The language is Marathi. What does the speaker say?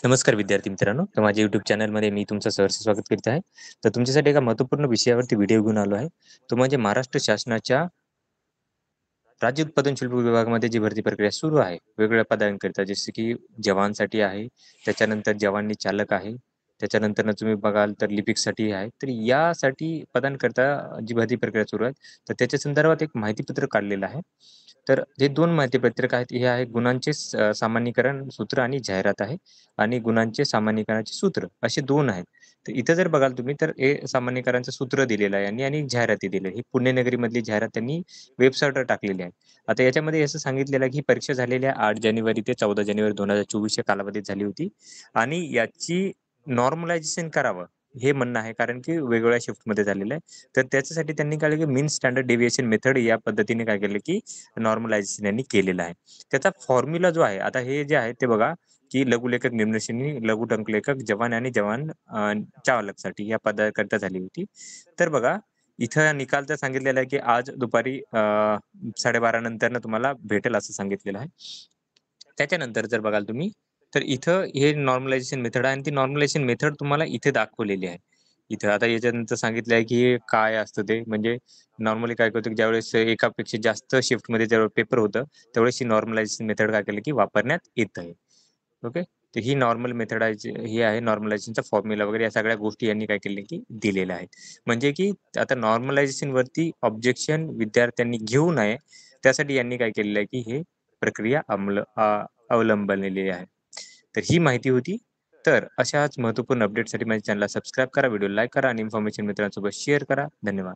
नमस्कार विद्यार्थी मित्रांनो. तर माझ्या YouTube चॅनलमध्ये मी तुमचं सहर्ष स्वागत करीत आहे. तर तुमच्यासाठी एका महत्त्वपूर्ण विषयावरती व्हिडिओ घेऊन आलो आहे. तो म्हणजे महाराष्ट्र शासनाच्या राज्य उत्पादन शुल्क विभागामध्ये जी भरती प्रक्रिया सुरू आहे, वेगवेगळ्या पदांकरिता जसे की जवानसाठी आहे, त्याच्यानंतर जवानी चालक आहे, त्याच्यानंतरनं तुम्ही बघाल तर लिपिकसाठी आहे. तर यासाठी पदांकरिता जी भरती प्रक्रिया सुरू आहे, तर त्याच्या संदर्भात एक माहितीपत्रक काढलेलं आहे. तर हे 2 माहितीपत्रक आहेत. हे आहे गुणांचे सामान्यीकरण सूत्र आणि जाहिरात आहे आणि गुणांचे सामान्यीकरणाचे सूत्र असे 2 आहेत. तर इथं जर बघाल तुम्ही तर हे सामान्यीकरणाचं सूत्र दिलेलं आहे यांनी आणि जाहिराती दिलेल्या आहे. ही पुण्यनगरीमधली जाहिरात त्यांनी वेबसाईटवर टाकलेली आहे. आता याच्यामध्ये असं सांगितलेलं आहे की ही परीक्षा झालेली आहे 8 जानेवारी ते 14 जानेवारी 2024 या कालावधीत झाली होती आणि याची नॉर्मलायझेशन करावं हे म्हणणं आहे कारण की वेगवेगळ्या शिफ्टमध्ये झालेलं आहे. तर त्याच्यासाठी त्यांनी काय केलं की मीन स्टँडर्ड डेव्हिएशन मेथड या पद्धतीने काय केलं की नॉर्मलायझेशन यांनी केलेलं आहे. त्याचा फॉर्म्युला जो आहे आता हे जे आहे ते बघा की लघुलेखक, निम्नश्रेणी, लघु टंकलेखक, जवान आणि जवान चालकसाठी या पदाकरिता झाली होती. तर बघा इथं निकाल तर सांगितलेला आहे की आज दुपारी 12:30 नंतरनं तुम्हाला भेटेल असं सांगितलेलं आहे. त्याच्यानंतर जर बघाल तुम्ही, तर इथं हे नॉर्मलायझेशन मेथड आहे आणि ती नॉर्मलायझेशन मेथड तुम्हाला इथे दाखवलेली आहे. इथं आता याच्यानंतर सांगितलं आहे, की हे काय असतं ते म्हणजे नॉर्मली काय होतं, की ज्यावेळेस एकापेक्षा जास्त शिफ्टमध्ये ज्यावेळेस पेपर होतं, त्यावेळेस ही नॉर्मलायझेशन मेथड काय केलं, की वापरण्यात येत आहे. ओके. तर ही नॉर्मल मेथड आहे ही आहे नॉर्मलायझेशनचा फॉर्म्युला वगैरे या सगळ्या गोष्टी यांनी काय केल्या, की दिलेल्या आहेत. म्हणजे की आता नॉर्मलायझेशनवरती ऑब्जेक्शन विद्यार्थ्यांनी घेऊ नये, त्यासाठी यांनी काय केलेलं आहे, की हे प्रक्रिया अवलंबलेली आहे. तर ही माहिती होती. तर अशाच महत्त्वपूर्ण अपडेटसाठी माझ्या चॅनलला सबस्क्राईब करा, व्हिडिओ लाईक करा आणि इन्फॉर्मेशन मित्रांसोबत शेअर करा. धन्यवाद.